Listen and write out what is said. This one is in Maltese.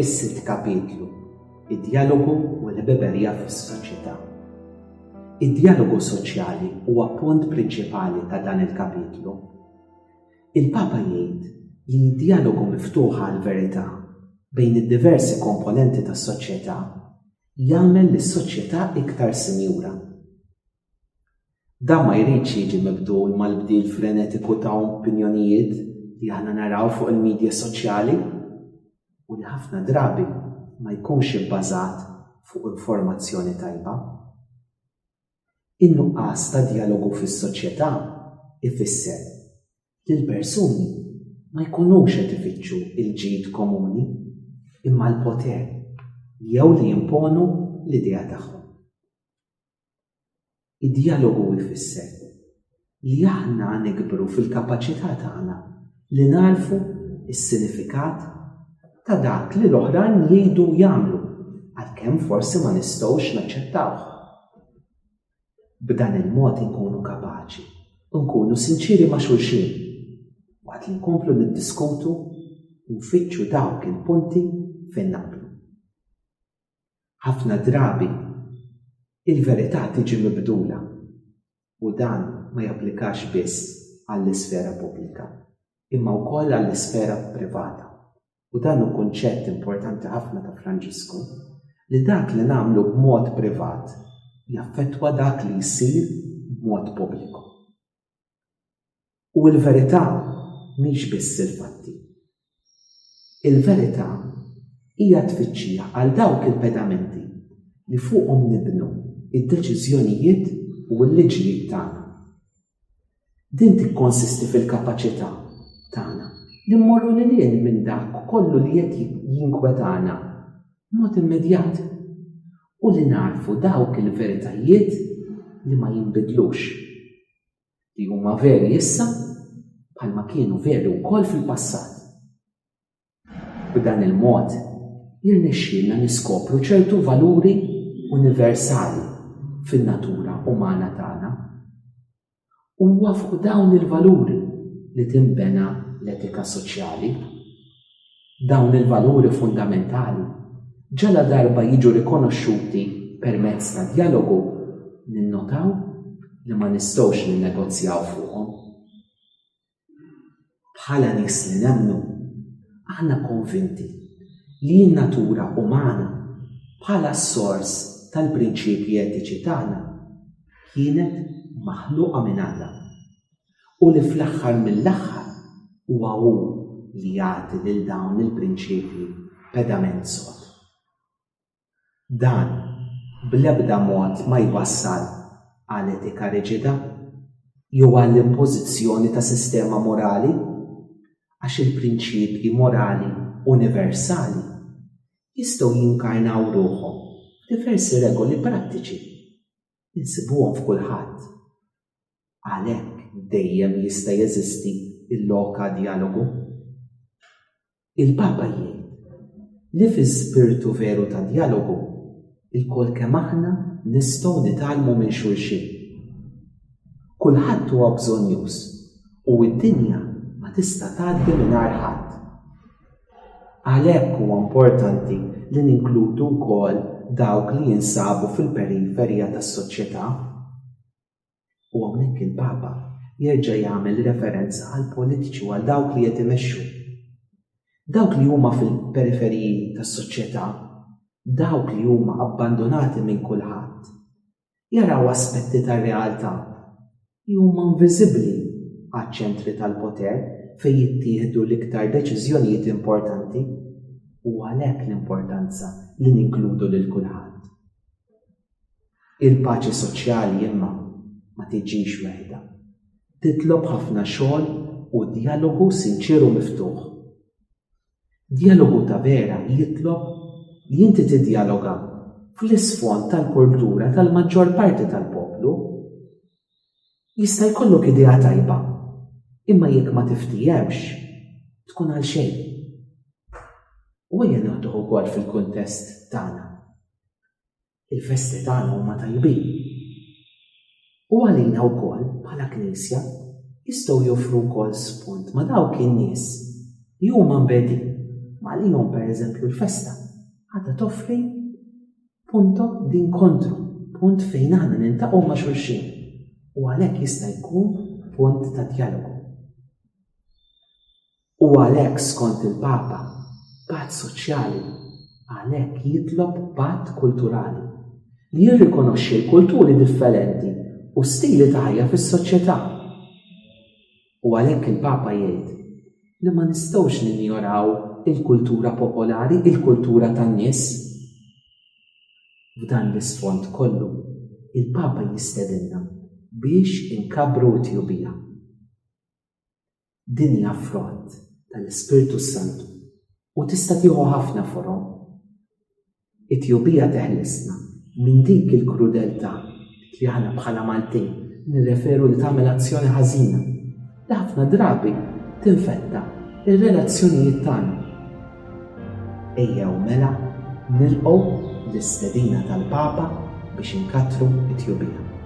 Is-sitt kapitlu, id-dialogu u l-ħbeberija fis-soċjetà. Id-dialogu soċjali huwa punt prinċipali ta' dan il-kapitlu. Il-Papa jgħid li d-dialogu miftuħ għall-verità bejn id-diversi komponenti tas-soċjetà jagħmel lis-soċjetà iktar sinjura. Dan ma jridx jiġi mibdul mal-bdil frenetiku ta' opinjonijiet li aħna naraw fuq il-midja soċjali u li ħafna drabi ma jkunx ibbażat fuq informazzjoni tajba. In-nuqqas ta' dialogu fis-soċjetà ifisser li l-persuni ma jkunux qed ifittxu il-ġid komuni imma l-poter jew li jimponu l-idea tagħhom. Id-dialogu jfisser li aħna nikbru fil-kapaċità tagħna li narfu s-sinifikat ta' dak li l-oħrajn jgħidu jagħmlu għalkemm forsi ma nistgħux naċċettawh. B'dan il-mod inkunu kapaċi, nkunu sinċiri ma' xulxin, waqt li nkomplu niddiskutu u nfittxu dawk il-punti fejn naqblu. Ħafna drabi il-verità tiġi mibdula u dan ma japplikax biss għall-isfera pubblika, imma wkoll għall-isfera privata. U dan hu kunċett importanti ħafna ta' Franġisku li dak li nagħmlu b'mod privat jaffettwa dak li jsir b'mod pubbliku. U l-verità mhix biss il-fatti. Il-verità hija tfittxija għal dawk il-pedamenti li fuqhom nibnu id-deċiżjonijiet u l-liġijiet tagħna. Din tikkonsisti fil-kapaċità tagħna li mmorru lil minn dak kollu li qed jinkwetana b'mod immedjat u li narfu dawk il-veritajiet li ma jinbidlux, li huma veri issa bħalma kienu veri wkoll fil-passat. B'dan il-mod jirnexxielna niskopru ċertu valuri universali fin-natura umana tagħna. Huwa fuq dawn il-valuri li tinbena l-etika soċjali. Dawn il-valuri fundamentali ġala darba jiġu rikonoxxuti permezz ta' dialogu ninnotaw li ma nistgħux ninnegozjaw fuqhom. Bħala nies li nemmnu aħna konvinti li n-natura umana bħala s-sors tal-prinċipji etiċi tagħna kienet maħluqa minn Alla u li fl-aħħar mill-aħħar huwa hu li jagħti lil dawn il-prinċipji pedament sod. Dan bl-ebda mod ma jwassal għal etika riġida jew għall impożizzjoni ta' sistema morali għax il-prinċipji morali universali jistgħu jinkarnaw ruħhom diversi regoli prattiċi insibuhom f'kulħadd. Għalhekk dejjem jista' jeżisti il-loka dialogu. Il-Papa jgħid li fi-spiritu veru ta' dialogu il-kol kemm aħna nistgħu nitgħallmu minn xulxin. Kulħadd huwa bżonjuż u d-dinja ma tista' tgħaddi mingħajr ħadd. Għalhekk huwa importanti li ninkludu wkoll dawk li jinsabu fil-periferija tas-soċjetà. U hawnhekk il-Papa jerġa' jagħmel referenza għal politiċi u għal dawk li qed imexxu. Dawk li huma fil-periferiji tas-soċjetà, dawk li huma abbandonati minn kulħadd, jaraw aspetti tar-realtà li huma inviżibbli għaċ-ċentri tal-poter fejn jittieħdu l-iktar deċiżjonijiet importanti u għalhekk l-importanza li ninkludu lil kulħadd. Il-paċi soċjali imma ma tiġix weħda. Titlob ħafna xogħol u dialogu sinċeru miftuħ. Dialogu ta' vera jitlob li inti tiddialoga fl-isfond tal-kultura tal-maġġor parti tal-poplu. Jista' jkollok idea tajba, imma jekk ma tiftihemx tkun għal xejn. U jien naħduh ukoll fil-kuntest tagħna. Il-festi tagħna huma tajbin. U għalina wkoll bħala Knisja jistgħu joffru wkoll spunt ma' dawk in-nies li huma mbedin għalihom pereżempju l-festa għadha toffri punto d'inkontru, punt fejn aħna niltaqgħu ma' xulxin u għalhekk jista' jkun punt ta' dijalogu. U għalhekk skont il-Papa patt soċjali għalhekk jitlob patt kulturali li jirrikonoxxi l-kulturi differenti u stili ta' ħajja fis-soċjetà. U għalhekk il-Papa jgħid li ma nistgħux ninjoraw il-kultura popolari, il-kultura tan-nies. F'dan l-isfond kollu, il-Papa jistedinna biex inkabbru Etjopija. Din hija frott tal-Ispiritu Santu u tista' tieħu ħafna forom. Etjopija teħlisna minn dik il-krudeltà li aħna bħala Maltin nirreferu li tagħmel azzjoni ħażina li ħafna drabi tinfetta ir-relazzjonijiet tagħna. Ejjew mela nilqgħu l-istedina tal-Papa biex inkattru Etjopija.